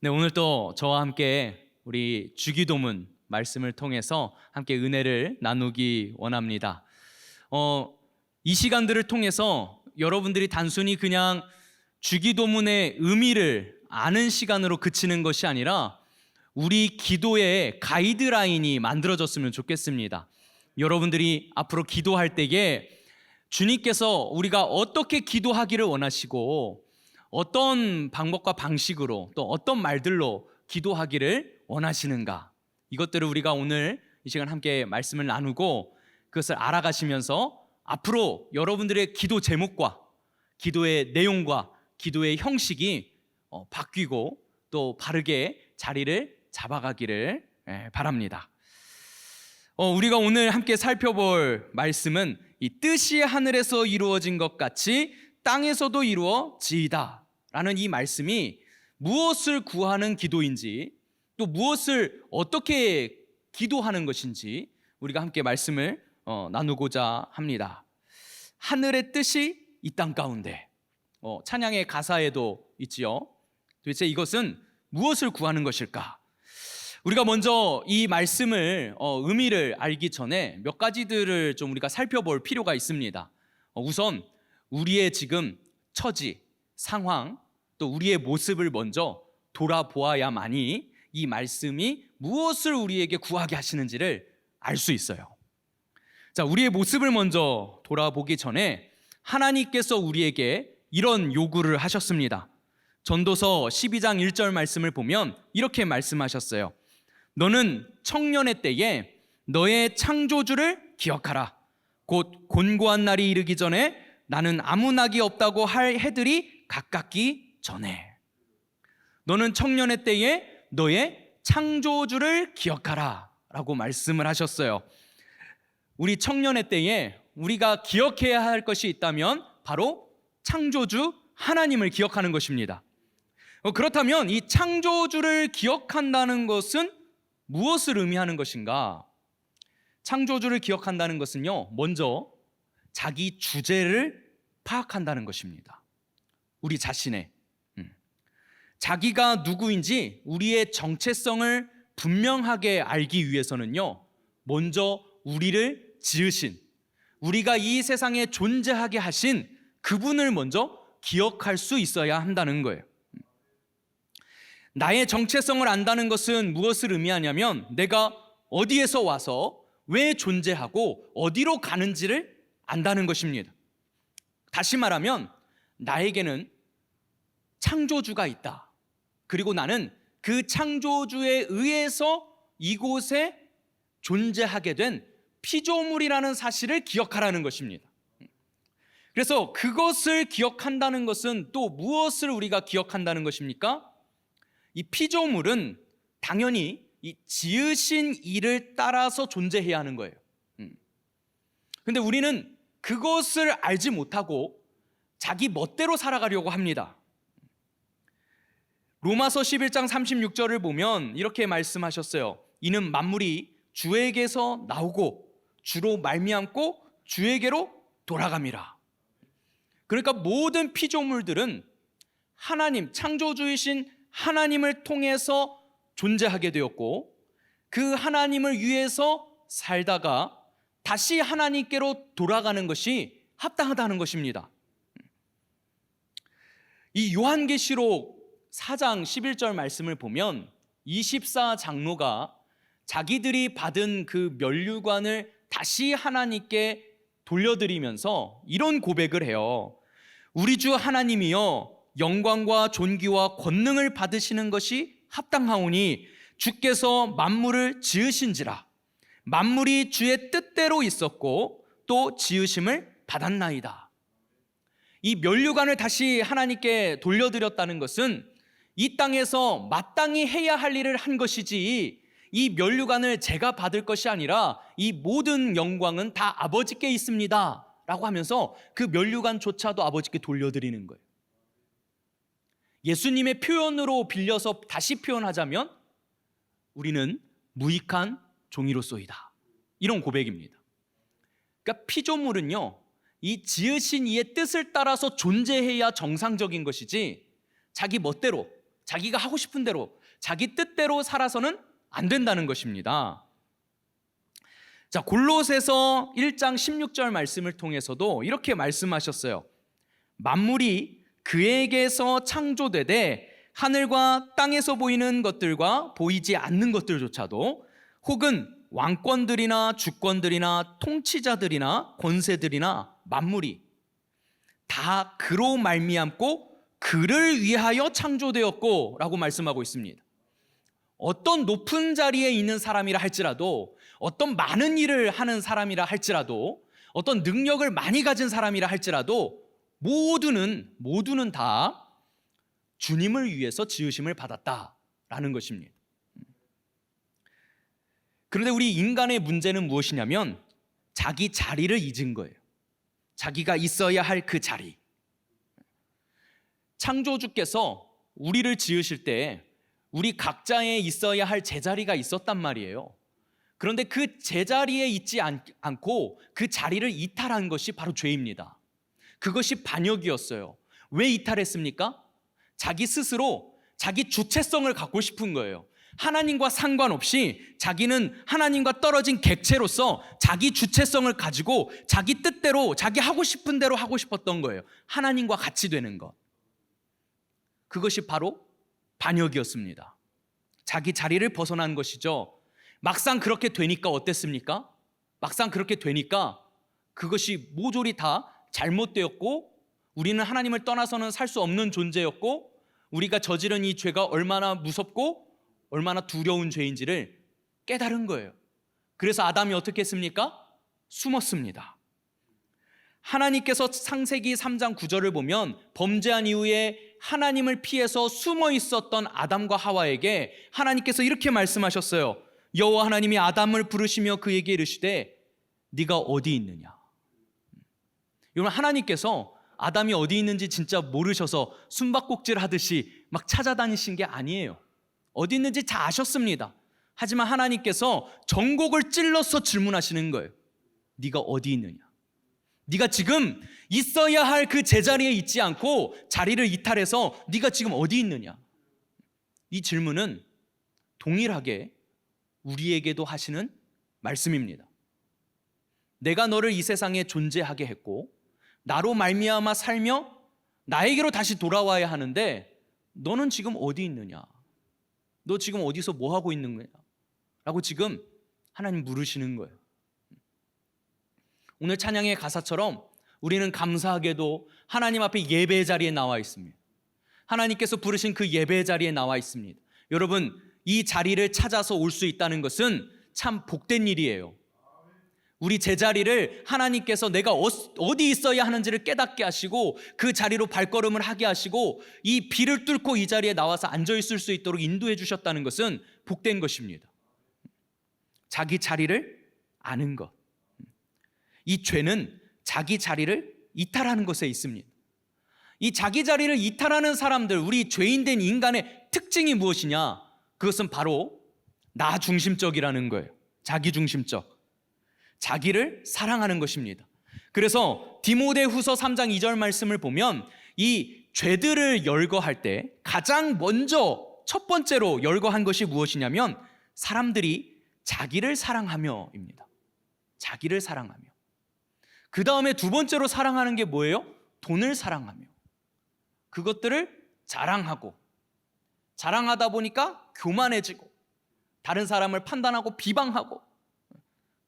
네, 오늘 또 저와 함께 우리 주기도문 말씀을 통해서 함께 은혜를 나누기 원합니다. 이 시간들을 통해서 여러분들이 단순히 그냥 주기도문의 의미를 아는 시간으로 그치는 것이 아니라 우리 기도의 가이드라인이 만들어졌으면 좋겠습니다. 여러분들이 앞으로 기도할 때에 주님께서 우리가 어떻게 기도하기를 원하시고 어떤 방법과 방식으로 또 어떤 말들로 기도하기를 원하시는가, 이것들을 우리가 오늘 이 시간 함께 말씀을 나누고 그것을 알아가시면서 앞으로 여러분들의 기도 제목과 기도의 내용과 기도의 형식이 바뀌고 또 바르게 자리를 잡아가기를 바랍니다. 우리가 오늘 함께 살펴볼 말씀은 이 뜻이 하늘에서 이루어진 것 같이 땅에서도 이루어지이다 라는 이 말씀이 무엇을 구하는 기도인지 또 무엇을 어떻게 기도하는 것인지 우리가 함께 말씀을 나누고자 합니다. 하늘의 뜻이 이 땅 가운데, 찬양의 가사에도 있지요. 도대체 이것은 무엇을 구하는 것일까? 우리가 먼저 이 말씀을 의미를 알기 전에 몇 가지들을 좀 우리가 살펴볼 필요가 있습니다. 우선 우리의 지금 처지, 상황, 또 우리의 모습을 먼저 돌아보아야만이 이 말씀이 무엇을 우리에게 구하게 하시는지를 알 수 있어요. 자, 우리의 모습을 먼저 돌아보기 전에 하나님께서 우리에게 이런 요구를 하셨습니다. 전도서 12장 1절 말씀을 보면 이렇게 말씀하셨어요. 너는 청년의 때에 너의 창조주를 기억하라. 곧 곤고한 날이 이르기 전에 나는 아무 낙이 없다고 할 해들이 가깝기 전에. 너는 청년의 때에 너의 창조주를 기억하라 라고 말씀을 하셨어요. 우리 청년의 때에 우리가 기억해야 할 것이 있다면 바로 창조주 하나님을 기억하는 것입니다. 그렇다면 이 창조주를 기억한다는 것은 무엇을 의미하는 것인가? 창조주를 기억한다는 것은요, 먼저 자기 주제를 파악한다는 것입니다. 우리 자신의 자기가 누구인지 우리의 정체성을 분명하게 알기 위해서는요, 먼저 우리를 지으신, 우리가 이 세상에 존재하게 하신 그분을 먼저 기억할 수 있어야 한다는 거예요. 나의 정체성을 안다는 것은 무엇을 의미하냐면 내가 어디에서 와서 왜 존재하고 어디로 가는지를 안다는 것입니다. 다시 말하면 나에게는 창조주가 있다. 그리고 나는 그 창조주에 의해서 이곳에 존재하게 된 피조물이라는 사실을 기억하라는 것입니다. 그래서 그것을 기억한다는 것은 또 무엇을 우리가 기억한다는 것입니까? 이 피조물은 당연히 이 지으신 이를 따라서 존재해야 하는 거예요. 근데 우리는 그것을 알지 못하고 자기 멋대로 살아가려고 합니다. 로마서 11장 36절을 보면 이렇게 말씀하셨어요. 이는 만물이 주에게서 나오고 주로 말미암고 주에게로 돌아갑니다. 그러니까 모든 피조물들은 하나님, 창조주이신 하나님을 통해서 존재하게 되었고 그 하나님을 위해서 살다가 다시 하나님께로 돌아가는 것이 합당하다는 것입니다. 이 요한계시록 4장 11절 말씀을 보면 24장로가 자기들이 받은 그 면류관을 다시 하나님께 돌려드리면서 이런 고백을 해요. 우리 주 하나님이여 영광과 존귀와 권능을 받으시는 것이 합당하오니 주께서 만물을 지으신지라. 만물이 주의 뜻대로 있었고 또 지으심을 받았나이다. 이 면류관을 다시 하나님께 돌려드렸다는 것은 이 땅에서 마땅히 해야 할 일을 한 것이지 이 면류관을 제가 받을 것이 아니라 이 모든 영광은 다 아버지께 있습니다 라고 하면서 그 면류관조차도 아버지께 돌려드리는 거예요. 예수님의 표현으로 빌려서 다시 표현하자면 우리는 무익한 종이로소이다, 이런 고백입니다. 그러니까 피조물은요, 이 지으신 이의 뜻을 따라서 존재해야 정상적인 것이지 자기 멋대로 자기가 하고 싶은 대로, 자기 뜻대로 살아서는 안 된다는 것입니다. 자, 골로새서 1장 16절 말씀을 통해서도 이렇게 말씀하셨어요. 만물이 그에게서 창조되되 하늘과 땅에서 보이는 것들과 보이지 않는 것들조차도 혹은 왕권들이나 주권들이나 통치자들이나 권세들이나 만물이 다 그로 말미암고 그를 위하여 창조되었고 라고 말씀하고 있습니다. 어떤 높은 자리에 있는 사람이라 할지라도, 어떤 많은 일을 하는 사람이라 할지라도, 어떤 능력을 많이 가진 사람이라 할지라도 모두는 다 주님을 위해서 지으심을 받았다라는 것입니다. 그런데 우리 인간의 문제는 무엇이냐면 자기 자리를 잊은 거예요. 자기가 있어야 할 그 자리. 창조주께서 우리를 지으실 때 우리 각자에 있어야 할 제자리가 있었단 말이에요. 그런데 그 제자리에 있지 않고 그 자리를 이탈한 것이 바로 죄입니다. 그것이 반역이었어요. 왜 이탈했습니까? 자기 스스로 자기 주체성을 갖고 싶은 거예요. 하나님과 상관없이 자기는 하나님과 떨어진 객체로서 자기 주체성을 가지고 자기 뜻대로, 자기 하고 싶은 대로 하고 싶었던 거예요. 하나님과 같이 되는 것. 그것이 바로 반역이었습니다. 자기 자리를 벗어난 것이죠. 막상 그렇게 되니까 어땠습니까? 막상 그렇게 되니까 그것이 모조리 다 잘못되었고, 우리는 하나님을 떠나서는 살 수 없는 존재였고, 우리가 저지른 이 죄가 얼마나 무섭고 얼마나 두려운 죄인지를 깨달은 거예요. 그래서 아담이 어떻게 했습니까? 숨었습니다. 하나님께서 창세기 3장 9절을 보면 범죄한 이후에 하나님을 피해서 숨어 있었던 아담과 하와에게 하나님께서 이렇게 말씀하셨어요. 여호와 하나님이 아담을 부르시며 그에게 이르시되 네가 어디 있느냐. 여러분, 하나님께서 아담이 어디 있는지 진짜 모르셔서 숨바꼭질 하듯이 막 찾아다니신 게 아니에요. 어디 있는지 다 아셨습니다. 하지만 하나님께서 전곡을 찔러서 질문하시는 거예요. 네가 어디 있느냐. 네가 지금 있어야 할 그 제자리에 있지 않고 자리를 이탈해서 네가 지금 어디 있느냐. 이 질문은 동일하게 우리에게도 하시는 말씀입니다. 내가 너를 이 세상에 존재하게 했고 나로 말미암아 살며 나에게로 다시 돌아와야 하는데 너는 지금 어디 있느냐? 너 지금 어디서 뭐 하고 있는 거야? 라고 지금 하나님 물으시는 거예요. 오늘 찬양의 가사처럼 우리는 감사하게도 하나님 앞에 예배 자리에 나와 있습니다. 하나님께서 부르신 그 예배 자리에 나와 있습니다. 여러분, 이 자리를 찾아서 올 수 있다는 것은 참 복된 일이에요. 우리 제자리를 하나님께서 내가 어디 있어야 하는지를 깨닫게 하시고 그 자리로 발걸음을 하게 하시고 이 비를 뚫고 이 자리에 나와서 앉아 있을 수 있도록 인도해 주셨다는 것은 복된 것입니다. 자기 자리를 아는 것. 이 죄는 자기 자리를 이탈하는 것에 있습니다. 이 자기 자리를 이탈하는 사람들, 우리 죄인된 인간의 특징이 무엇이냐? 그것은 바로 나 중심적이라는 거예요. 자기 중심적. 자기를 사랑하는 것입니다. 그래서 디모데후서 3장 2절 말씀을 보면 이 죄들을 열거할 때 가장 먼저 첫 번째로 열거한 것이 무엇이냐면 사람들이 자기를 사랑하며입니다. 자기를 사랑하며. 그 다음에 두 번째로 사랑하는 게 뭐예요? 돈을 사랑하며. 그것들을 자랑하고, 자랑하다 보니까 교만해지고, 다른 사람을 판단하고 비방하고,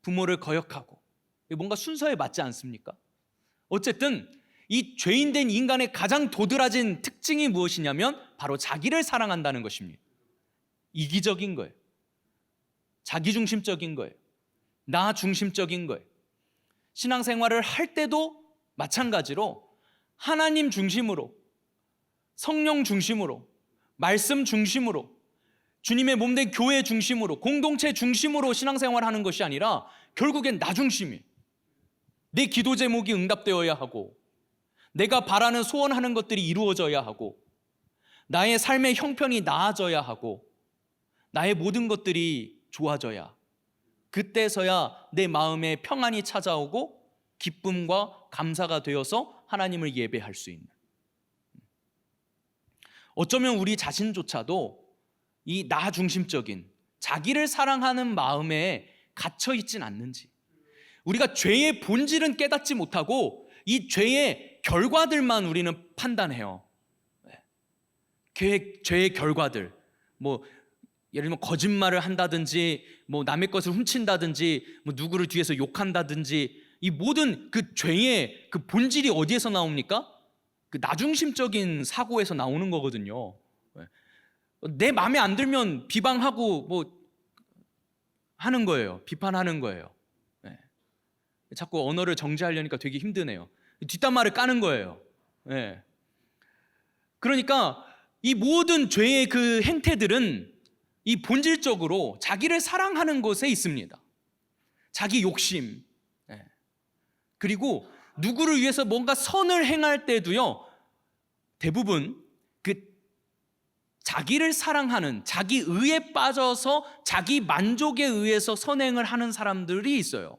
부모를 거역하고. 뭔가 순서에 맞지 않습니까? 어쨌든 이 죄인된 인간의 가장 도드라진 특징이 무엇이냐면 바로 자기를 사랑한다는 것입니다. 이기적인 거예요. 자기중심적인 거예요. 나 중심적인 거예요. 신앙생활을 할 때도 마찬가지로 하나님 중심으로, 성령 중심으로, 말씀 중심으로, 주님의 몸된 교회 중심으로, 공동체 중심으로 신앙생활을 하는 것이 아니라 결국엔 나 중심이에요. 내 기도 제목이 응답되어야 하고, 내가 바라는 소원하는 것들이 이루어져야 하고, 나의 삶의 형편이 나아져야 하고, 나의 모든 것들이 좋아져야, 그때서야 내 마음에 평안이 찾아오고 기쁨과 감사가 되어서 하나님을 예배할 수 있는. 어쩌면 우리 자신조차도 이 나 중심적인 자기를 사랑하는 마음에 갇혀 있진 않는지, 우리가 죄의 본질은 깨닫지 못하고 이 죄의 결과들만 우리는 판단해요. 죄의 결과들, 뭐 예를 들면 거짓말을 한다든지, 뭐 남의 것을 훔친다든지, 뭐 누구를 뒤에서 욕한다든지, 이 모든 그 죄의 그 본질이 어디에서 나옵니까? 그 나중심적인 사고에서 나오는 거거든요. 내 마음에 안 들면 비방하고 뭐 하는 거예요. 비판하는 거예요. 자꾸 언어를 정제하려니까 되게 힘드네요. 뒷담화를 까는 거예요. 그러니까 이 모든 죄의 그 행태들은 이 본질적으로 자기를 사랑하는 것에 있습니다. 자기 욕심, 그리고 누구를 위해서 뭔가 선을 행할 때도요, 대부분 그 자기를 사랑하는, 자기 의에 빠져서 자기 만족에 의해서 선행을 하는 사람들이 있어요.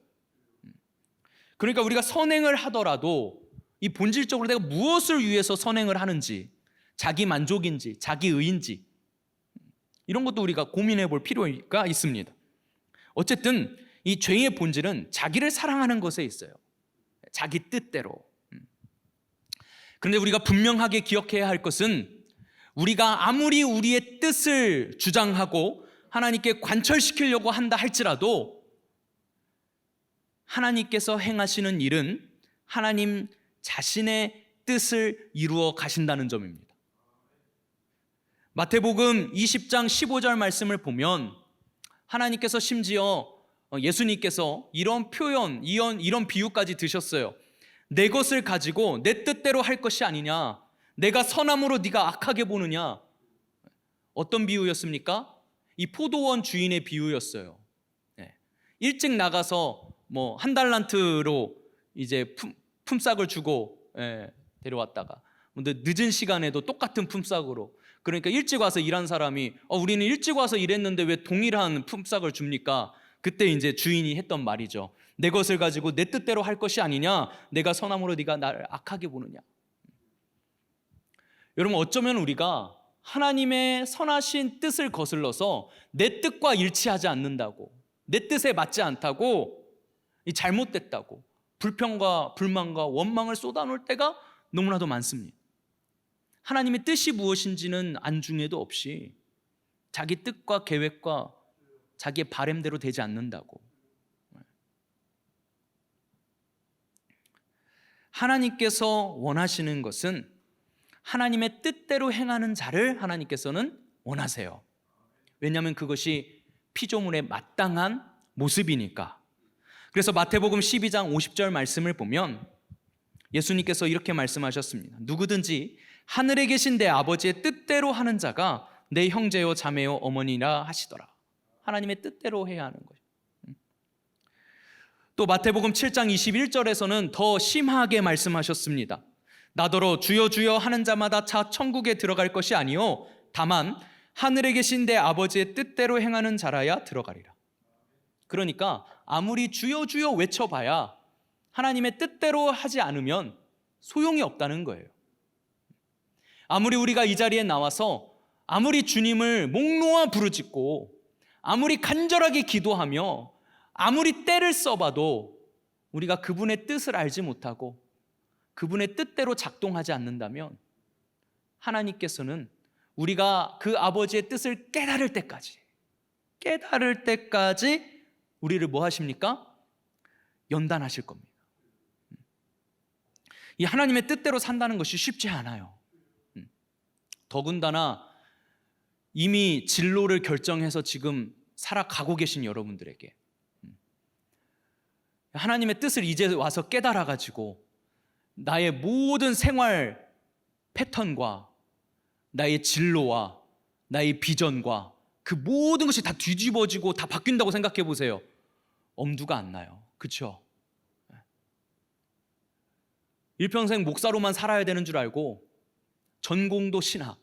그러니까 우리가 선행을 하더라도 이 본질적으로 내가 무엇을 위해서 선행을 하는지, 자기 만족인지 자기 의인지, 이런 것도 우리가 고민해 볼 필요가 있습니다. 어쨌든 이 죄의 본질은 자기를 사랑하는 것에 있어요. 자기 뜻대로. 그런데 우리가 분명하게 기억해야 할 것은, 우리가 아무리 우리의 뜻을 주장하고 하나님께 관철시키려고 한다 할지라도 하나님께서 행하시는 일은 하나님 자신의 뜻을 이루어 가신다는 점입니다. 마태복음 20장 15절 말씀을 보면 하나님께서 심지어 예수님께서 이런 표현, 이런 비유까지 드셨어요. 내 것을 가지고 내 뜻대로 할 것이 아니냐, 내가 선함으로 네가 악하게 보느냐. 어떤 비유였습니까? 이 포도원 주인의 비유였어요. 일찍 나가서 뭐 한 달란트로 이제 품삯을 주고 데려왔다가, 근데 늦은 시간에도 똑같은 품삯으로, 그러니까 일찍 와서 일한 사람이 우리는 일찍 와서 일했는데 왜 동일한 품삯을 줍니까? 그때 이제 주인이 했던 말이죠. 내 것을 가지고 내 뜻대로 할 것이 아니냐, 내가 선함으로 네가 나를 악하게 보느냐. 여러분, 어쩌면 우리가 하나님의 선하신 뜻을 거슬러서 내 뜻과 일치하지 않는다고, 내 뜻에 맞지 않다고, 잘못됐다고 불평과 불만과 원망을 쏟아놓을 때가 너무나도 많습니다. 하나님의 뜻이 무엇인지는 안중에도 없이 자기 뜻과 계획과 자기의 바램대로 되지 않는다고. 하나님께서 원하시는 것은 하나님의 뜻대로 행하는 자를 하나님께서는 원하세요. 왜냐하면 그것이 피조물의 마땅한 모습이니까. 그래서 마태복음 12장 50절 말씀을 보면 예수님께서 이렇게 말씀하셨습니다. 누구든지 하늘에 계신 내 아버지의 뜻대로 하는 자가 내 형제요 자매요 어머니라 하시더라. 하나님의 뜻대로 해야 하는 거예요. 또 마태복음 7장 21절에서는 더 심하게 말씀하셨습니다. 나더러 주여 주여 하는 자마다 차 천국에 들어갈 것이 아니요 다만 하늘에 계신 내 아버지의 뜻대로 행하는 자라야 들어가리라. 그러니까 아무리 주여 주여 외쳐봐야 하나님의 뜻대로 하지 않으면 소용이 없다는 거예요. 아무리 우리가 이 자리에 나와서 아무리 주님을 목 놓아 부르짖고 아무리 간절하게 기도하며 아무리 때를 써봐도 우리가 그분의 뜻을 알지 못하고 그분의 뜻대로 작동하지 않는다면 하나님께서는 우리가 그 아버지의 뜻을 깨달을 때까지 우리를 뭐 하십니까? 연단하실 겁니다. 이 하나님의 뜻대로 산다는 것이 쉽지 않아요. 더군다나 이미 진로를 결정해서 지금 살아가고 계신 여러분들에게 하나님의 뜻을 이제 와서 깨달아가지고 나의 모든 생활 패턴과 나의 진로와 나의 비전과 그 모든 것이 다 뒤집어지고 다 바뀐다고 생각해 보세요. 엄두가 안 나요. 그렇죠? 일평생 목사로만 살아야 되는 줄 알고 전공도 신학,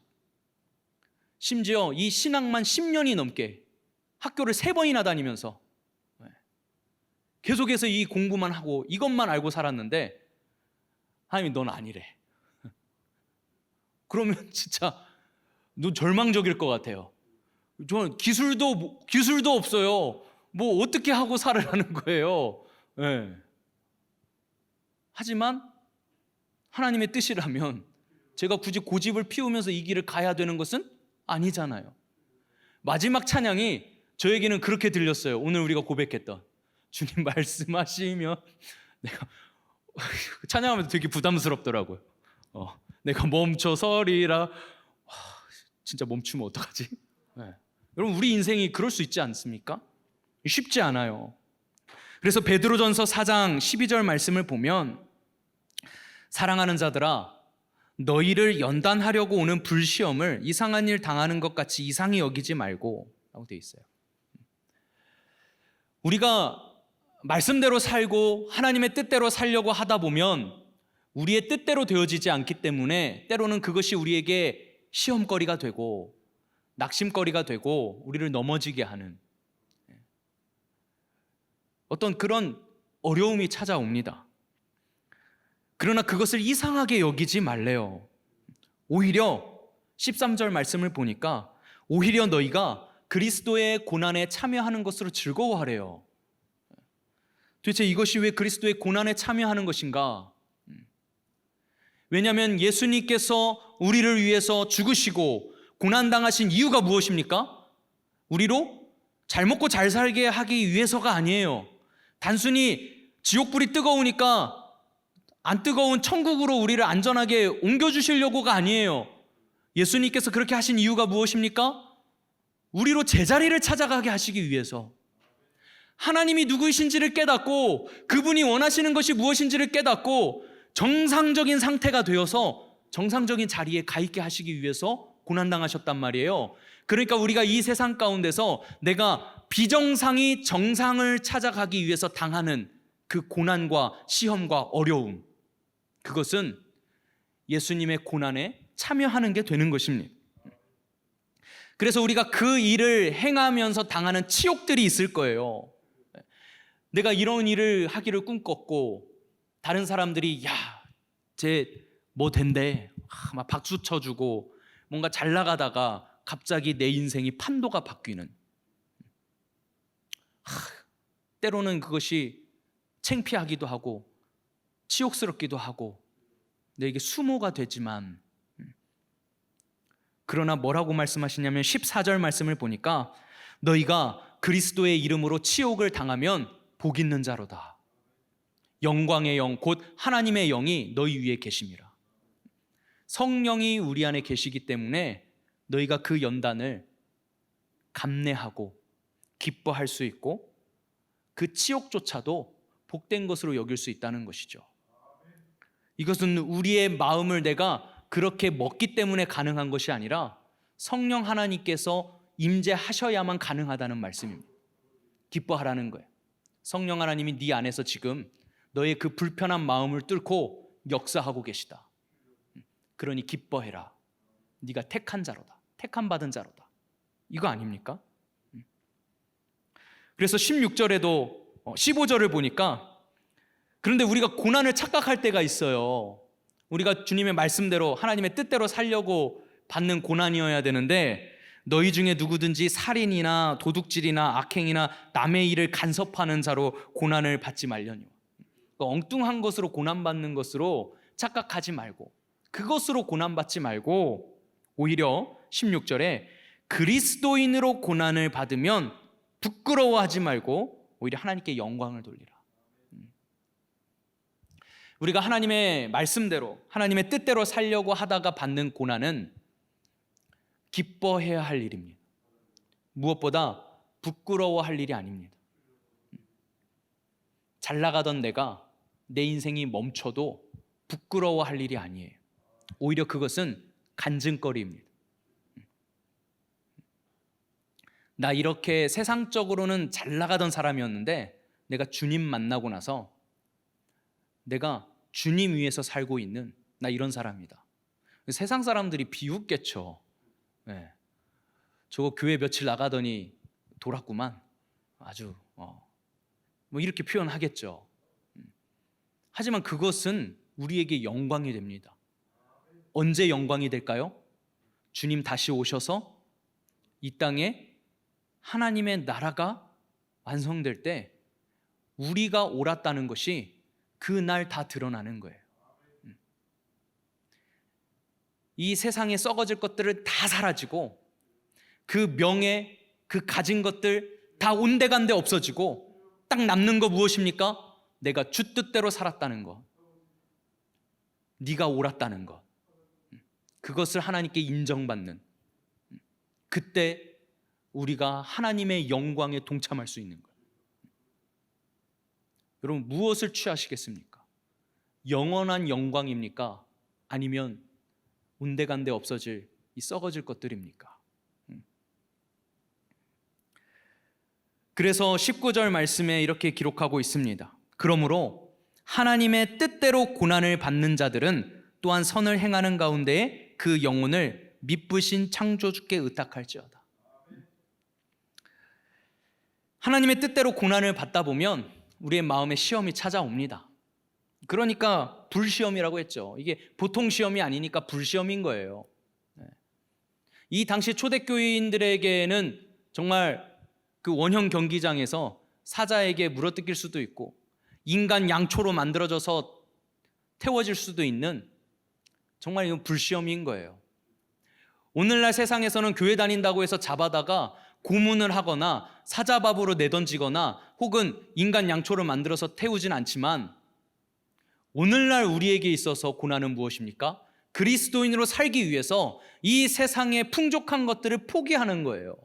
심지어 이 신학만 10년이 넘게 학교를 3번이나 다니면서 계속해서 이 공부만 하고 이것만 알고 살았는데 하나님이 넌 아니래. 그러면 진짜 절망적일 것 같아요. 저는 기술도 없어요. 뭐 어떻게 하고 살으라는 거예요. 네. 하지만 하나님의 뜻이라면 제가 굳이 고집을 피우면서 이 길을 가야 되는 것은 아니잖아요. 마지막 찬양이 저에게는 그렇게 들렸어요. 오늘 우리가 고백했던 주님 말씀하시면 내가 찬양하면서 되게 부담스럽더라고요. 내가 멈춰 서리라. 진짜 멈추면 어떡하지? 네. 여러분, 우리 인생이 그럴 수 있지 않습니까? 쉽지 않아요. 그래서 베드로전서 4장 12절 말씀을 보면 사랑하는 자들아 너희를 연단하려고 오는 불시험을 이상한 일 당하는 것 같이 이상히 여기지 말고 라고 되어 있어요. 우리가 말씀대로 살고 하나님의 뜻대로 살려고 하다 보면 우리의 뜻대로 되어지지 않기 때문에 때로는 그것이 우리에게 시험거리가 되고 낙심거리가 되고 우리를 넘어지게 하는 어떤 그런 어려움이 찾아옵니다. 그러나 그것을 이상하게 여기지 말래요. 오히려 13절 말씀을 보니까 오히려 너희가 그리스도의 고난에 참여하는 것으로 즐거워하래요. 도대체 이것이 왜 그리스도의 고난에 참여하는 것인가? 왜냐하면 예수님께서 우리를 위해서 죽으시고 고난당하신 이유가 무엇입니까? 우리로 잘 먹고 잘 살게 하기 위해서가 아니에요. 단순히 지옥불이 뜨거우니까 안 뜨거운 천국으로 우리를 안전하게 옮겨주시려고가 아니에요. 예수님께서 그렇게 하신 이유가 무엇입니까? 우리로 제자리를 찾아가게 하시기 위해서, 하나님이 누구이신지를 깨닫고 그분이 원하시는 것이 무엇인지를 깨닫고 정상적인 상태가 되어서 정상적인 자리에 가 있게 하시기 위해서 고난당하셨단 말이에요. 그러니까 우리가 이 세상 가운데서 내가 비정상이 정상을 찾아가기 위해서 당하는 그 고난과 시험과 어려움, 그것은 예수님의 고난에 참여하는 게 되는 것입니다. 그래서 우리가 그 일을 행하면서 당하는 치욕들이 있을 거예요. 내가 이런 일을 하기를 꿈꿨고 다른 사람들이 쟤 뭐 된대 막 박수 쳐주고 뭔가 잘 나가다가 갑자기 내 인생이 판도가 바뀌는, 때로는 그것이 창피하기도 하고 치욕스럽기도 하고 내게 수모가 되지만, 그러나 뭐라고 말씀하시냐면 14절 말씀을 보니까 너희가 그리스도의 이름으로 치욕을 당하면 복 있는 자로다. 영광의 영 곧 하나님의 영이 너희 위에 계심이라. 성령이 우리 안에 계시기 때문에 너희가 그 연단을 감내하고 기뻐할 수 있고 그 치욕조차도 복된 것으로 여길 수 있다는 것이죠. 이것은 우리의 마음을 내가 그렇게 먹기 때문에 가능한 것이 아니라 성령 하나님께서 임재하셔야만 가능하다는 말씀입니다. 기뻐하라는 거예요. 성령 하나님이 네 안에서 지금 너의 그 불편한 마음을 뚫고 역사하고 계시다. 그러니 기뻐해라. 네가 택한 자로다. 택함 받은 자로다. 이거 아닙니까? 그래서 16절에도 15절을 보니까, 그런데 우리가 고난을 착각할 때가 있어요. 우리가 주님의 말씀대로 하나님의 뜻대로 살려고 받는 고난이어야 되는데, 너희 중에 누구든지 살인이나 도둑질이나 악행이나 남의 일을 간섭하는 자로 고난을 받지 말려니와. 그러니까 엉뚱한 것으로 고난받는 것으로 착각하지 말고, 그것으로 고난받지 말고, 오히려 16절에 그리스도인으로 고난을 받으면 부끄러워하지 말고 오히려 하나님께 영광을 돌리라. 우리가 하나님의 말씀대로 하나님의 뜻대로 살려고 하다가 받는 고난은 기뻐해야 할 일입니다. 무엇보다 부끄러워할 일이 아닙니다. 잘 나가던 내가 내 인생이 멈춰도 부끄러워할 일이 아니에요. 오히려 그것은 간증거리입니다. 나 이렇게 세상적으로는 잘 나가던 사람이었는데 내가 주님 만나고 나서 내가 주님 위해서 살고 있는 나 이런 사람이다. 세상 사람들이 비웃겠죠. 네. 저거 교회 며칠 나가더니 돌았구만. 아주 뭐 이렇게 표현하겠죠. 하지만 그것은 우리에게 영광이 됩니다. 언제 영광이 될까요? 주님 다시 오셔서 이 땅에 하나님의 나라가 완성될 때 우리가 옳았다는 것이 그날 다 드러나는 거예요. 이 세상에 썩어질 것들은 다 사라지고 그 명예, 그 가진 것들 다 온데간데 없어지고 딱 남는 거 무엇입니까? 내가 주 뜻대로 살았다는 것, 네가 옳았다는 것, 그것을 하나님께 인정받는, 그때 우리가 하나님의 영광에 동참할 수 있는 거예요. 여러분, 무엇을 취하시겠습니까? 영원한 영광입니까? 아니면 온데간데 없어질 이 썩어질 것들입니까? 그래서 19절 말씀에 이렇게 기록하고 있습니다. 그러므로 하나님의 뜻대로 고난을 받는 자들은 또한 선을 행하는 가운데에 그 영혼을 미쁘신 창조주께 의탁할지어다. 하나님의 뜻대로 고난을 받다 보면 우리의 마음에 시험이 찾아옵니다. 그러니까 불시험이라고 했죠. 이게 보통 시험이 아니니까 불시험인 거예요. 이 당시 초대교인들에게는 정말 그 원형 경기장에서 사자에게 물어뜯길 수도 있고 인간 양초로 만들어져서 태워질 수도 있는 정말 이건 불시험인 거예요. 오늘날 세상에서는 교회 다닌다고 해서 잡아다가 고문을 하거나 사자밥으로 내던지거나 혹은 인간 양초를 만들어서 태우진 않지만 오늘날 우리에게 있어서 고난은 무엇입니까? 그리스도인으로 살기 위해서 이 세상의 풍족한 것들을 포기하는 거예요.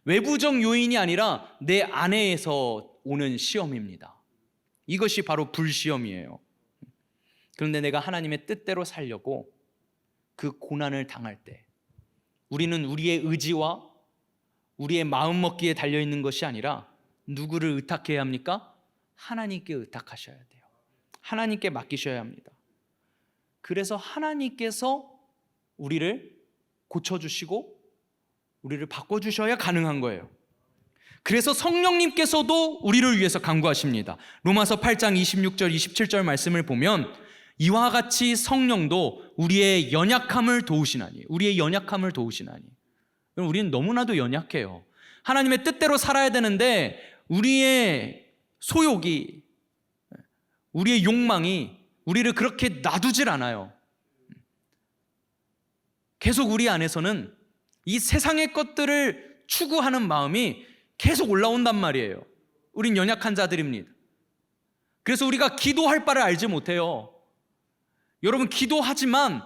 외부적 요인이 아니라 내 안에서 오는 시험입니다. 이것이 바로 불시험이에요. 그런데 내가 하나님의 뜻대로 살려고 그 고난을 당할 때 우리는 우리의 의지와 우리의 마음먹기에 달려있는 것이 아니라 누구를 의탁해야 합니까? 하나님께 의탁하셔야 돼요. 하나님께 맡기셔야 합니다. 그래서 하나님께서 우리를 고쳐주시고 우리를 바꿔주셔야 가능한 거예요. 그래서 성령님께서도 우리를 위해서 간구하십니다. 로마서 8장 26절 27절 말씀을 보면 이와 같이 성령도 우리의 연약함을 도우시나니, 우리의 연약함을 도우시나니. 우리는 너무나도 연약해요. 하나님의 뜻대로 살아야 되는데 우리의 소욕이, 우리의 욕망이 우리를 그렇게 놔두질 않아요. 계속 우리 안에서는 이 세상의 것들을 추구하는 마음이 계속 올라온단 말이에요. 우린 연약한 자들입니다. 그래서 우리가 기도할 바를 알지 못해요. 여러분, 기도하지만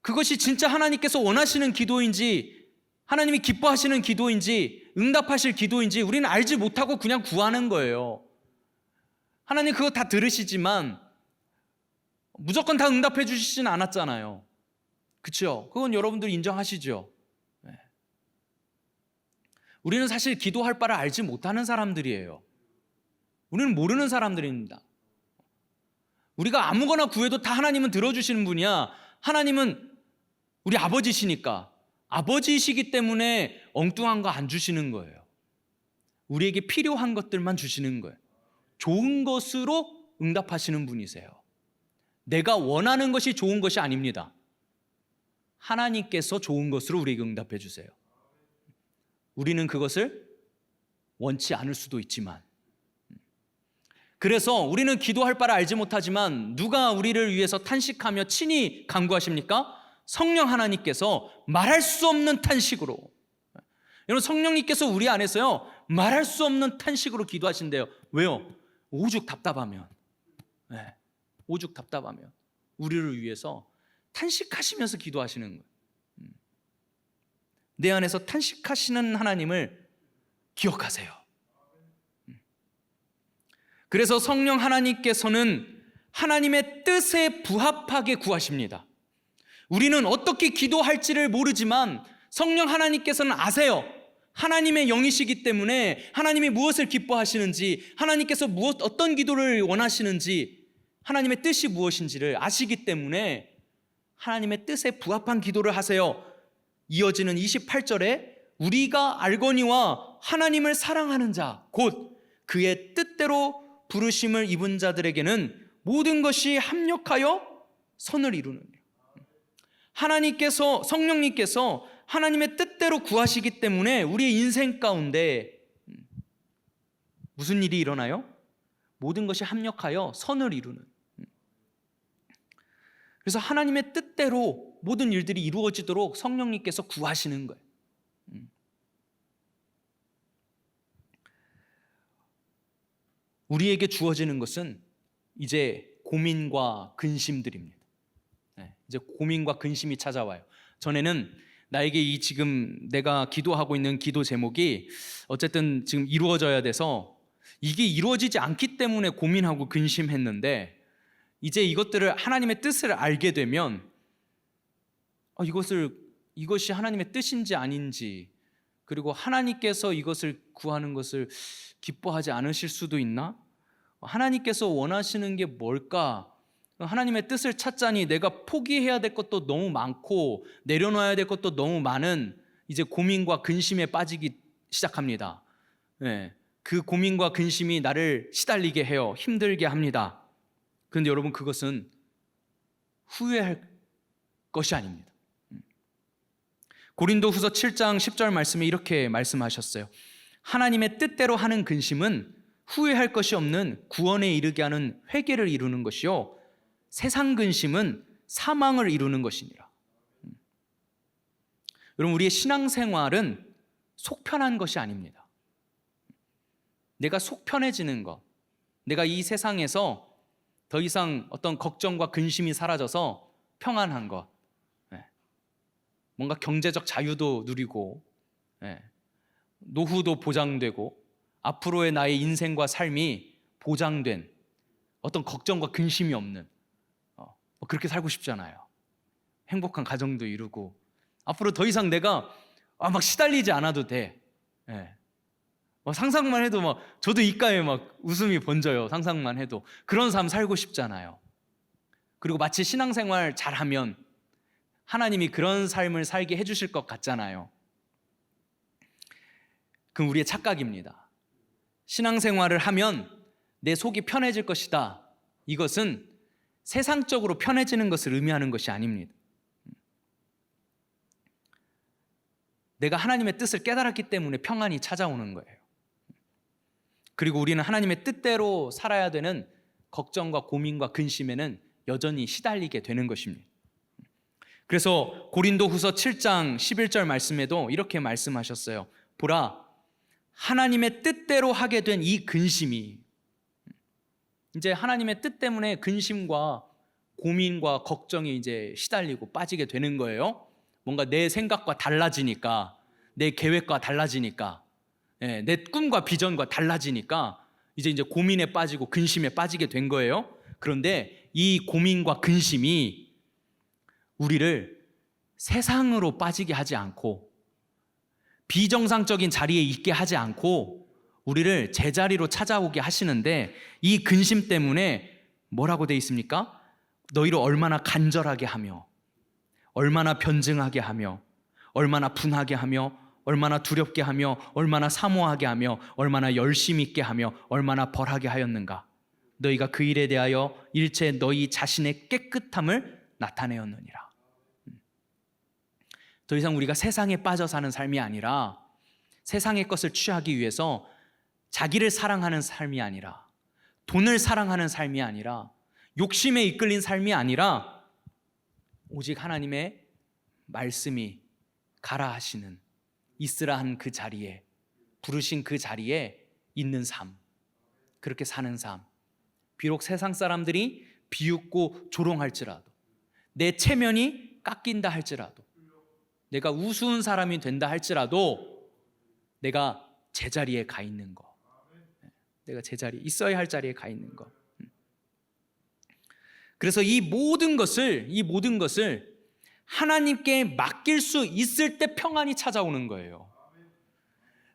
그것이 진짜 하나님께서 원하시는 기도인지, 하나님이 기뻐하시는 기도인지, 응답하실 기도인지 우리는 알지 못하고 그냥 구하는 거예요. 하나님 그거 다 들으시지만 무조건 다 응답해 주시진 않았잖아요. 그렇죠? 그건 여러분들 인정하시죠? 네. 우리는 사실 기도할 바를 알지 못하는 사람들이에요. 우리는 모르는 사람들입니다. 우리가 아무거나 구해도 다 하나님은 들어주시는 분이야. 하나님은 우리 아버지시니까, 아버지이시기 때문에 엉뚱한 거 안 주시는 거예요. 우리에게 필요한 것들만 주시는 거예요. 좋은 것으로 응답하시는 분이세요. 내가 원하는 것이 좋은 것이 아닙니다. 하나님께서 좋은 것으로 우리에게 응답해 주세요. 우리는 그것을 원치 않을 수도 있지만, 그래서 우리는 기도할 바를 알지 못하지만 누가 우리를 위해서 탄식하며 친히 간구하십니까? 성령 하나님께서 말할 수 없는 탄식으로. 여러분, 성령님께서 우리 안에서요 말할 수 없는 탄식으로 기도하신대요. 왜요? 오죽 답답하면, 네, 오죽 답답하면 우리를 위해서 탄식하시면서 기도하시는 거예요. 내 안에서 탄식하시는 하나님을 기억하세요. 그래서 성령 하나님께서는 하나님의 뜻에 부합하게 구하십니다. 우리는 어떻게 기도할지를 모르지만 성령 하나님께서는 아세요. 하나님의 영이시기 때문에 하나님이 무엇을 기뻐하시는지, 하나님께서 어떤 기도를 원하시는지, 하나님의 뜻이 무엇인지를 아시기 때문에 하나님의 뜻에 부합한 기도를 하세요. 이어지는 28절에 우리가 알거니와 하나님을 사랑하는 자, 곧 그의 뜻대로 부르심을 입은 자들에게는 모든 것이 합력하여 선을 이루느니라. 하나님께서, 성령님께서 하나님의 뜻대로 구하시기 때문에 우리의 인생 가운데 무슨 일이 일어나요? 모든 것이 합력하여 선을 이루는. 그래서 하나님의 뜻대로 모든 일들이 이루어지도록 성령님께서 구하시는 거예요. 우리에게 주어지는 것은 이제 고민과 근심들입니다. 이제 고민과 근심이 찾아와요. 전에는 나에게 이 지금 내가 기도하고 있는 기도 제목이 어쨌든 지금 이루어져야 돼서 이게 이루어지지 않기 때문에 고민하고 근심했는데, 이제 이것들을 하나님의 뜻을 알게 되면 이것이 하나님의 뜻인지 아닌지, 그리고 하나님께서 이것을 구하는 것을 기뻐하지 않으실 수도 있나? 하나님께서 원하시는 게 뭘까? 하나님의 뜻을 찾자니 내가 포기해야 될 것도 너무 많고 내려놔야 될 것도 너무 많은 이제 고민과 근심에 빠지기 시작합니다. 그 고민과 근심이 나를 시달리게 해요. 힘들게 합니다. 그런데 여러분, 그것은 후회할 것이 아닙니다. 고린도후서 7장 10절 말씀에 이렇게 말씀하셨어요. 하나님의 뜻대로 하는 근심은 후회할 것이 없는 구원에 이르게 하는 회개를 이루는 것이요, 세상 근심은 사망을 이루는 것이니라. 여러분, 우리의 신앙생활은 속편한 것이 아닙니다. 내가 속 편해지는 것, 내가 이 세상에서 더 이상 어떤 걱정과 근심이 사라져서 평안한 것, 뭔가 경제적 자유도 누리고 노후도 보장되고 앞으로의 나의 인생과 삶이 보장된 어떤 걱정과 근심이 없는, 그렇게 살고 싶잖아요. 행복한 가정도 이루고 앞으로 더 이상 내가 막 시달리지 않아도 돼. 상상만 해도 저도 입가에 웃음이 번져요. 상상만 해도 그런 삶 살고 싶잖아요. 그리고 마치 신앙생활 잘하면 하나님이 그런 삶을 살게 해주실 것 같잖아요. 그건 우리의 착각입니다. 신앙생활을 하면 내 속이 편해질 것이다. 이것은 세상적으로 편해지는 것을 의미하는 것이 아닙니다. 내가 하나님의 뜻을 깨달았기 때문에 평안이 찾아오는 거예요. 그리고 우리는 하나님의 뜻대로 살아야 되는 걱정과 고민과 근심에는 여전히 시달리게 되는 것입니다. 그래서 고린도후서 7장 11절 말씀에도 이렇게 말씀하셨어요. 보라, 하나님의 뜻대로 하게 된 이 근심이, 이제 하나님의 뜻 때문에 근심과 고민과 걱정이 이제 시달리고 빠지게 되는 거예요. 뭔가 내 생각과 달라지니까, 내 계획과 달라지니까, 내 꿈과 비전과 달라지니까 이제 고민에 빠지고 근심에 빠지게 된 거예요. 그런데 이 고민과 근심이 우리를 세상으로 빠지게 하지 않고 비정상적인 자리에 있게 하지 않고 우리를 제자리로 찾아오게 하시는데, 이 근심 때문에 뭐라고 돼 있습니까? 너희를 얼마나 간절하게 하며, 얼마나 변증하게 하며, 얼마나 분하게 하며, 얼마나 두렵게 하며, 얼마나 사모하게 하며, 얼마나 열심히 있게 하며, 얼마나 벌하게 하였는가. 너희가 그 일에 대하여 일체 너희 자신의 깨끗함을 나타내었느니라. 더 이상 우리가 세상에 빠져 사는 삶이 아니라, 세상의 것을 취하기 위해서 자기를 사랑하는 삶이 아니라, 돈을 사랑하는 삶이 아니라, 욕심에 이끌린 삶이 아니라, 오직 하나님의 말씀이 가라 하시는, 있으라 한 그 자리에, 부르신 그 자리에 있는 삶, 그렇게 사는 삶. 비록 세상 사람들이 비웃고 조롱할지라도, 내 체면이 깎인다 할지라도, 내가 우스운 사람이 된다 할지라도 내가 제자리에 가 있는 거, 내가 제자리에 있어야 할 자리에 가 있는 거. 그래서 이 모든 것을 하나님께 맡길 수 있을 때 평안이 찾아오는 거예요.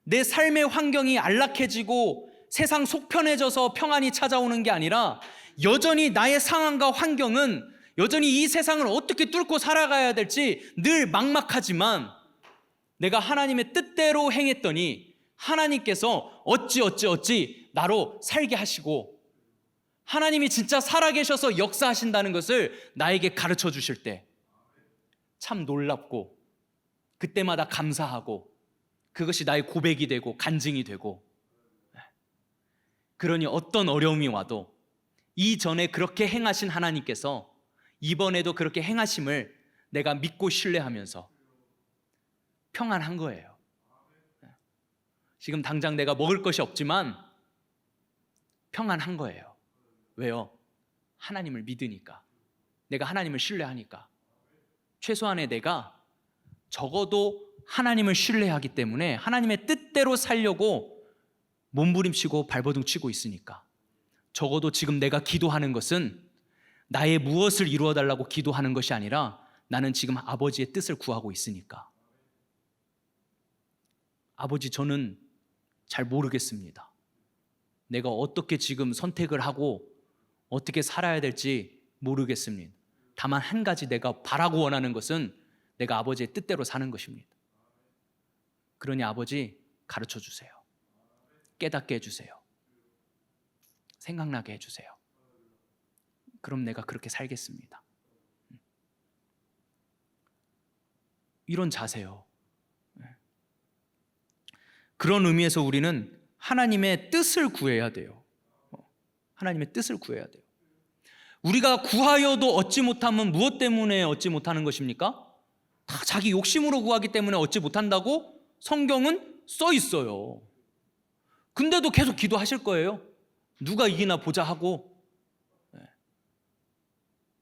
내 삶의 환경이 안락해지고 세상 속편해져서 평안이 찾아오는 게 아니라, 여전히 나의 상황과 환경은 여전히 이 세상을 어떻게 뚫고 살아가야 될지 늘 막막하지만, 내가 하나님의 뜻대로 행했더니 하나님께서 어찌 나로 살게 하시고, 하나님이 진짜 살아계셔서 역사하신다는 것을 나에게 가르쳐 주실 때, 참 놀랍고 그때마다 감사하고 그것이 나의 고백이 되고 간증이 되고, 그러니 어떤 어려움이 와도 이전에 그렇게 행하신 하나님께서 이번에도 그렇게 행하심을 내가 믿고 신뢰하면서 평안한 거예요. 지금 당장 내가 먹을 것이 없지만 평안한 거예요. 왜요? 하나님을 믿으니까, 내가 하나님을 신뢰하니까. 최소한의 내가 적어도 하나님을 신뢰하기 때문에 하나님의 뜻대로 살려고 몸부림치고 발버둥 치고 있으니까. 적어도 지금 내가 기도하는 것은 나의 무엇을 이루어 달라고 기도하는 것이 아니라 나는 지금 아버지의 뜻을 구하고 있으니까. 아버지, 저는 잘 모르겠습니다. 내가 어떻게 지금 선택을 하고 어떻게 살아야 될지 모르겠습니다. 다만 한 가지 내가 바라고 원하는 것은 내가 아버지의 뜻대로 사는 것입니다. 그러니 아버지, 가르쳐 주세요. 깨닫게 해주세요. 생각나게 해주세요. 그럼 내가 그렇게 살겠습니다. 이런 자세요. 그런 의미에서 우리는 하나님의 뜻을 구해야 돼요. 하나님의 뜻을 구해야 돼요. 우리가 구하여도 얻지 못하면 무엇 때문에 얻지 못하는 것입니까? 다 자기 욕심으로 구하기 때문에 얻지 못한다고 성경은 써 있어요. 근데도 계속 기도하실 거예요. 누가 이기나 보자 하고.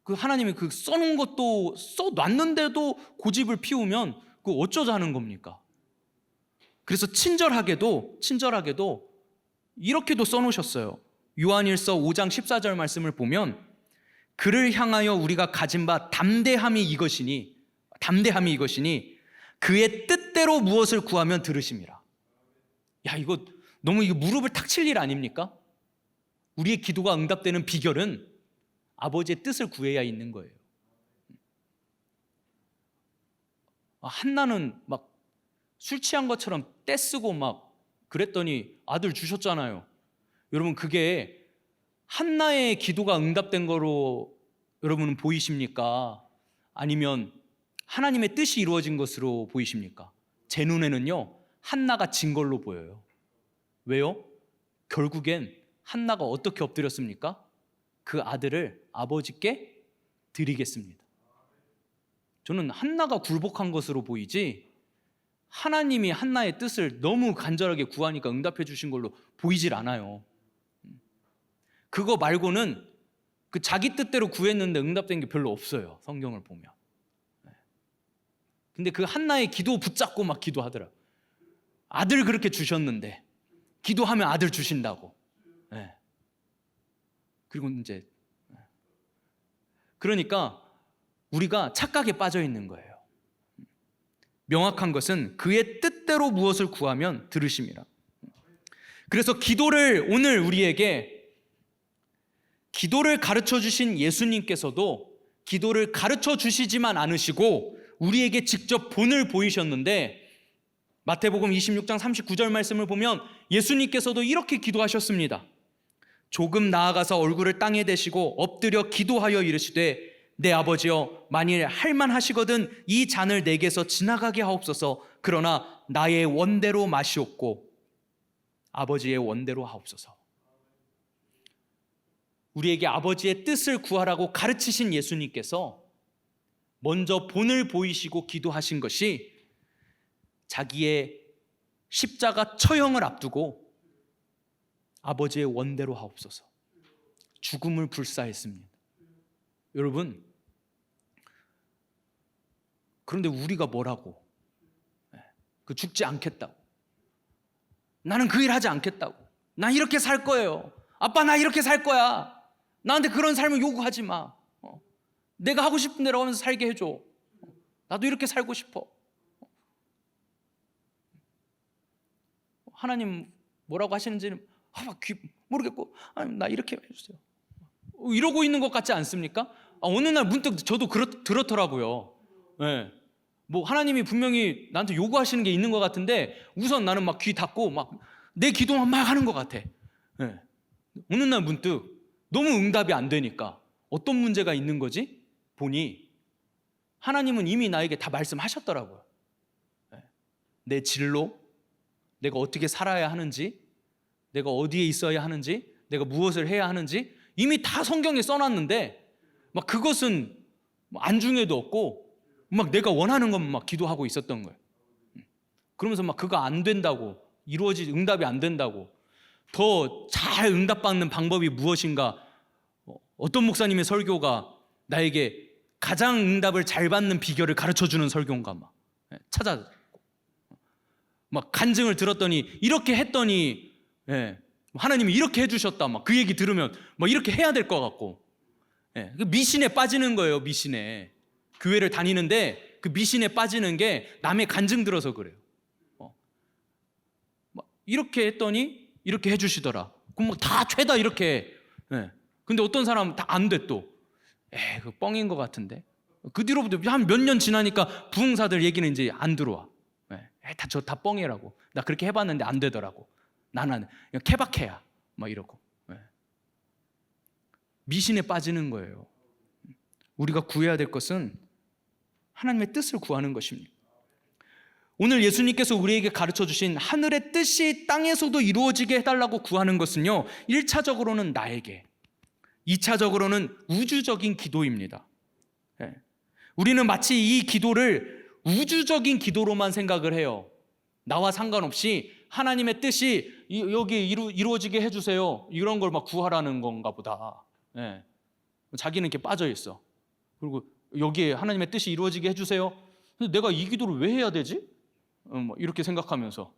그 하나님이 그 써놓은 것도 써놨는데도 고집을 피우면 그 어쩌자는 겁니까? 그래서 친절하게도 이렇게도 써놓으셨어요. 요한일서 5장 14절 말씀을 보면, 그를 향하여 우리가 가진 바 담대함이 이것이니 그의 뜻대로 무엇을 구하면 들으심이라. 야, 이거 너무 무릎을 탁 칠 일 아닙니까? 우리의 기도가 응답되는 비결은 아버지의 뜻을 구해야 있는 거예요. 한나는 막 술 취한 것처럼 떼쓰고 막 그랬더니 아들 주셨잖아요. 여러분, 그게 한나의 기도가 응답된 거로 여러분은 보이십니까? 아니면 하나님의 뜻이 이루어진 것으로 보이십니까? 제 눈에는요, 한나가 진 걸로 보여요. 왜요? 결국엔 한나가 어떻게 엎드렸습니까? 그 아들을 아버지께 드리겠습니다. 저는 한나가 굴복한 것으로 보이지 하나님이 한나의 뜻을 너무 간절하게 구하니까 응답해 주신 걸로 보이질 않아요. 그거 말고는 그 자기 뜻대로 구했는데 응답된 게 별로 없어요, 성경을 보면. 근데 그 한나의 기도 붙잡고 막 기도하더라. 아들 그렇게 주셨는데 기도하면 아들 주신다고. 그리고 이제 그러니까 우리가 착각에 빠져 있는 거예요. 명확한 것은 그의 뜻대로 무엇을 구하면 들으심이라. 그래서 기도를, 오늘 우리에게 기도를 가르쳐 주신 예수님께서도 기도를 가르쳐 주시지만 않으시고 우리에게 직접 본을 보이셨는데, 마태복음 26장 39절 말씀을 보면 예수님께서도 이렇게 기도하셨습니다. 조금 나아가서 얼굴을 땅에 대시고 엎드려 기도하여 이르시되, 내 아버지여, 만일 할만하시거든 이 잔을 내게서 지나가게 하옵소서. 그러나 나의 원대로 마시옵고 아버지의 원대로 하옵소서. 우리에게 아버지의 뜻을 구하라고 가르치신 예수님께서 먼저 본을 보이시고 기도하신 것이 자기의 십자가 처형을 앞두고 아버지의 원대로 하옵소서, 죽음을 불사했습니다. 여러분, 그런데 우리가 뭐라고? 그 죽지 않겠다고, 나는 그 일 하지 않겠다고, 나 이렇게 살 거예요, 아빠 나 이렇게 살 거야, 나한테 그런 삶을 요구하지 마, 내가 하고 싶은 대로 하면서 살게 해줘, 나도 이렇게 살고 싶어. 하나님 뭐라고 하시는지는 모르겠고, 나 이렇게 해주세요, 이러고 있는 것 같지 않습니까? 어느 날 문득 저도 들었더라고요. 뭐 하나님이 분명히 나한테 요구하시는 게 있는 것 같은데 우선 나는 막 귀 닫고 막 내 기도만 막 하는 것 같아. 어느 날 문득 너무 응답이 안 되니까 어떤 문제가 있는 거지? 보니 하나님은 이미 나에게 다 말씀하셨더라고요. 내 진로, 내가 어떻게 살아야 하는지, 내가 어디에 있어야 하는지, 내가 무엇을 해야 하는지 이미 다 성경에 써놨는데 막 그것은 안중에도 없고 막 내가 원하는 것만 막 기도하고 있었던 거예요. 그러면서 막 그거 안 된다고, 응답이 안 된다고, 더 잘 응답받는 방법이 무엇인가, 어떤 목사님의 설교가 나에게 가장 응답을 잘 받는 비결을 가르쳐주는 설교인가 막 찾아 막 간증을 들었더니 이렇게 했더니 하나님이 이렇게 해주셨다 막 그 얘기 들으면 막 이렇게 해야 될 것 같고 미신에 빠지는 거예요. 미신에 교회를 다니는데 그 미신에 빠지는 게 남의 간증 들어서 그래요. 막 이렇게 했더니 이렇게 해주시더라. 그럼 막 다 죄다 이렇게. 근데 어떤 사람은 다 안 돼 또. 그 뻥인 것 같은데. 그 뒤로부터 한 몇 년 지나니까 부흥사들 얘기는 이제 안 들어와. 다 뻥이라고. 나 그렇게 해봤는데 안 되더라고. 나는 그냥 케바케야. 막 이러고. 미신에 빠지는 거예요. 우리가 구해야 될 것은 하나님의 뜻을 구하는 것입니다. 오늘 예수님께서 우리에게 가르쳐 주신 하늘의 뜻이 땅에서도 이루어지게 해달라고 구하는 것은요, 1차적으로는 나에게, 2차적으로는 우주적인 기도입니다. 우리는 마치 이 기도를 우주적인 기도로만 생각을 해요. 나와 상관없이 하나님의 뜻이 여기 이루어지게 해주세요, 이런 걸 막 구하라는 건가 보다. 자기는 이렇게 빠져 있어. 그리고 여기에 하나님의 뜻이 이루어지게 해주세요. 근데 내가 이 기도를 왜 해야 되지? 뭐 이렇게 생각하면서.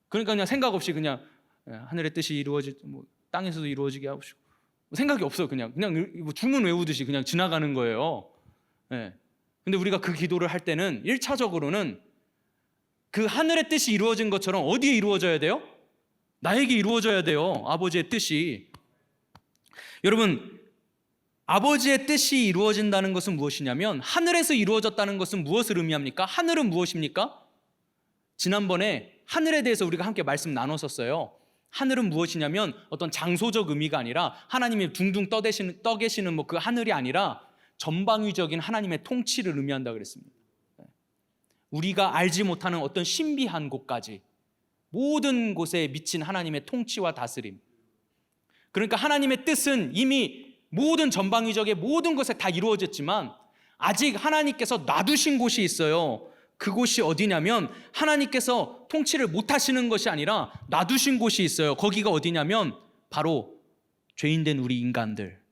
그러니까 그냥 생각 없이 그냥 하늘의 뜻이 뭐 땅에서도 이루어지게 하고 싶고, 생각이 없어. 그냥 주문 외우듯이 그냥 지나가는 거예요. 근데 우리가 그 기도를 할 때는 1차적으로는 그 하늘의 뜻이 이루어진 것처럼 어디에 이루어져야 돼요? 나에게 이루어져야 돼요. 아버지의 뜻이. 여러분, 아버지의 뜻이 이루어진다는 것은 무엇이냐면, 하늘에서 이루어졌다는 것은 무엇을 의미합니까? 하늘은 무엇입니까? 지난번에 하늘에 대해서 우리가 함께 말씀 나눴었어요. 하늘은 무엇이냐면 어떤 장소적 의미가 아니라 하나님이 둥둥 떠 계시는 뭐 그 하늘이 아니라 전방위적인 하나님의 통치를 의미한다 그랬습니다. 우리가 알지 못하는 어떤 신비한 곳까지, 모든 곳에 미친 하나님의 통치와 다스림. 그러니까 하나님의 뜻은 이미 모든 전방위적의 모든 것에 다 이루어졌지만 아직 하나님께서 놔두신 곳이 있어요. 그곳이 어디냐면, 하나님께서 통치를 못하시는 것이 아니라 놔두신 곳이 있어요. 거기가 어디냐면 바로 죄인된 우리 인간들,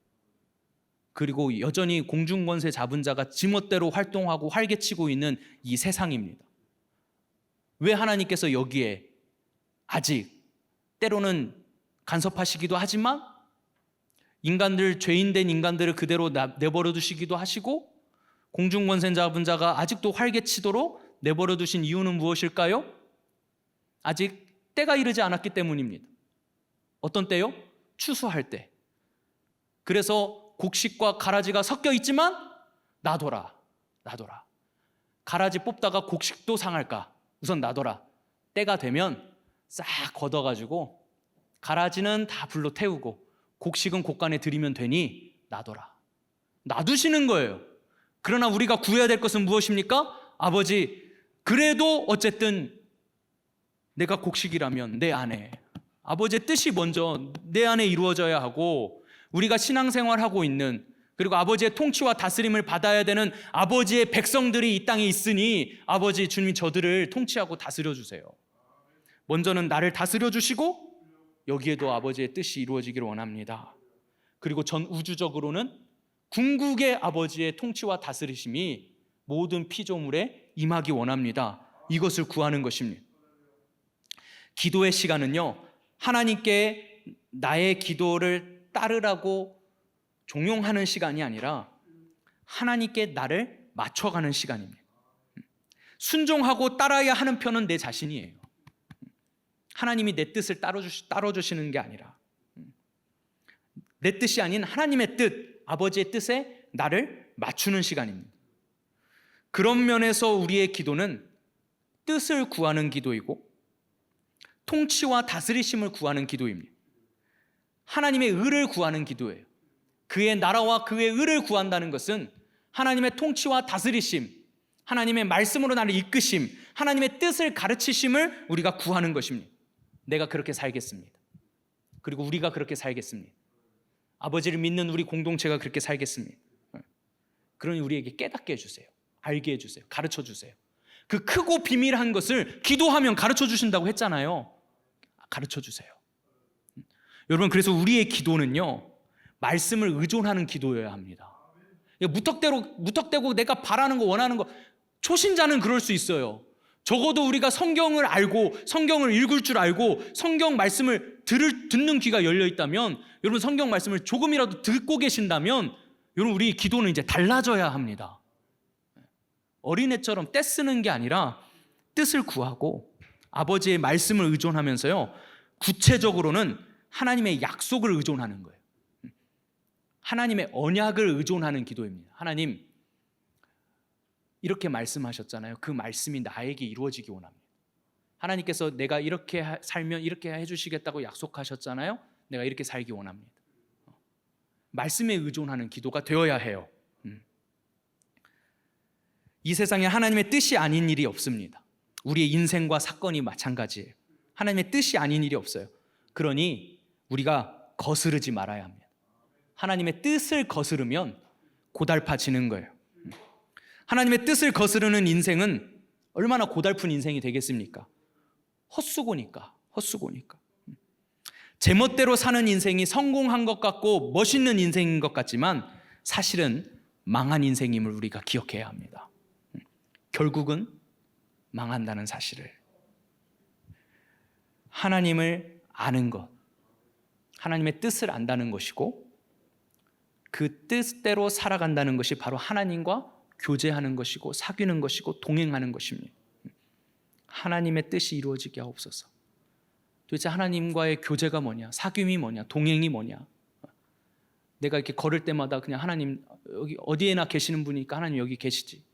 그리고 여전히 공중권세 잡은 자가 지멋대로 활동하고 활개치고 있는 이 세상입니다. 왜 하나님께서 여기에 아직 때로는 간섭하시기도 하지만 죄인된 인간들을 그대로 내버려 두시기도 하시고, 공중권세 잡은 자가 아직도 활개치도록 내버려 두신 이유는 무엇일까요? 아직 때가 이르지 않았기 때문입니다. 어떤 때요? 추수할 때. 그래서 곡식과 가라지가 섞여 있지만 놔둬라. 가라지 뽑다가 곡식도 상할까? 우선 놔둬라. 때가 되면 싹 걷어가지고 가라지는 다 불로 태우고 곡식은 곳간에 들이면 되니 놔둬라. 놔두시는 거예요. 그러나 우리가 구해야 될 것은 무엇입니까? 아버지, 그래도 어쨌든 내가 곡식이라면 내 안에 아버지의 뜻이 먼저 내 안에 이루어져야 하고, 우리가 신앙생활하고 있는, 그리고 아버지의 통치와 다스림을 받아야 되는 아버지의 백성들이 이 땅에 있으니 아버지, 주님이 저들을 통치하고 다스려 주세요. 먼저는 나를 다스려 주시고 여기에도 아버지의 뜻이 이루어지기를 원합니다. 그리고 전 우주적으로는 궁극의 아버지의 통치와 다스리심이 모든 피조물에 임하기 원합니다. 이것을 구하는 것입니다. 기도의 시간은요, 하나님께 나의 기도를 따르라고 종용하는 시간이 아니라 하나님께 나를 맞춰가는 시간입니다. 순종하고 따라야 하는 편은 내 자신이에요. 하나님이 내 뜻을 따라주시는 게 아니라 내 뜻이 아닌 하나님의 뜻, 아버지의 뜻에 나를 맞추는 시간입니다. 그런 면에서 우리의 기도는 뜻을 구하는 기도이고 통치와 다스리심을 구하는 기도입니다. 하나님의 의를 구하는 기도예요. 그의 나라와 그의 의를 구한다는 것은 하나님의 통치와 다스리심, 하나님의 말씀으로 나를 이끄심, 하나님의 뜻을 가르치심을 우리가 구하는 것입니다. 내가 그렇게 살겠습니다. 그리고 우리가 그렇게 살겠습니다. 아버지를 믿는 우리 공동체가 그렇게 살겠습니다. 그러니 우리에게 깨닫게 해주세요. 알게 해주세요. 가르쳐 주세요. 그 크고 비밀한 것을 기도하면 가르쳐 주신다고 했잖아요. 가르쳐 주세요. 여러분, 그래서 우리의 기도는요, 말씀을 의존하는 기도여야 합니다. 무턱대고 내가 바라는 거, 원하는 거, 초신자는 그럴 수 있어요. 적어도 우리가 성경을 알고 성경을 읽을 줄 알고 성경 말씀을 듣는 귀가 열려 있다면, 여러분 성경 말씀을 조금이라도 듣고 계신다면 여러분 우리 기도는 이제 달라져야 합니다. 어린애처럼 떼쓰는 게 아니라 뜻을 구하고 아버지의 말씀을 의존하면서요, 구체적으로는 하나님의 약속을 의존하는 거예요. 하나님의 언약을 의존하는 기도입니다. 하나님, 이렇게 말씀하셨잖아요. 그 말씀이 나에게 이루어지기 원합니다. 하나님께서 내가 이렇게 살면 이렇게 해주시겠다고 약속하셨잖아요. 내가 이렇게 살기 원합니다. 말씀에 의존하는 기도가 되어야 해요. 이 세상에 하나님의 뜻이 아닌 일이 없습니다. 우리의 인생과 사건이 마찬가지예요. 하나님의 뜻이 아닌 일이 없어요. 그러니 우리가 거스르지 말아야 합니다. 하나님의 뜻을 거스르면 고달파지는 거예요. 하나님의 뜻을 거스르는 인생은 얼마나 고달픈 인생이 되겠습니까? 헛수고니까. 제멋대로 사는 인생이 성공한 것 같고 멋있는 인생인 것 같지만 사실은 망한 인생임을 우리가 기억해야 합니다. 결국은 망한다는 사실을. 하나님을 아는 것, 하나님의 뜻을 안다는 것이고 그 뜻대로 살아간다는 것이 바로 하나님과 교제하는 것이고 사귀는 것이고 동행하는 것입니다. 하나님의 뜻이 이루어지게 하옵소서. 도대체 하나님과의 교제가 뭐냐, 사귐이 뭐냐, 동행이 뭐냐. 내가 이렇게 걸을 때마다 그냥 하나님 여기 어디에나 계시는 분이니까 하나님 여기 계시지,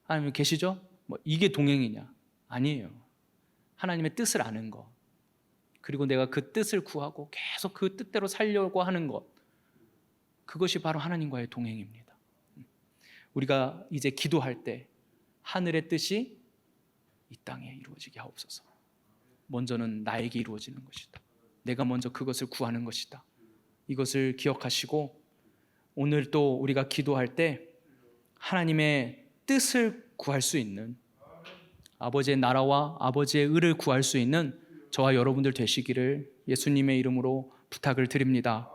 하나님 계시죠? 뭐 이게 동행이냐? 아니에요. 하나님의 뜻을 아는 것, 그리고 내가 그 뜻을 구하고 계속 그 뜻대로 살려고 하는 것, 그것이 바로 하나님과의 동행입니다. 우리가 이제 기도할 때 하늘의 뜻이 이 땅에 이루어지게 하옵소서. 먼저는 나에게 이루어지는 것이다. 내가 먼저 그것을 구하는 것이다. 이것을 기억하시고 오늘 또 우리가 기도할 때 하나님의 뜻을 구할 수 있는, 아버지의 나라와 아버지의 의를 구할 수 있는 저와 여러분들 되시기를 예수님의 이름으로 부탁을 드립니다.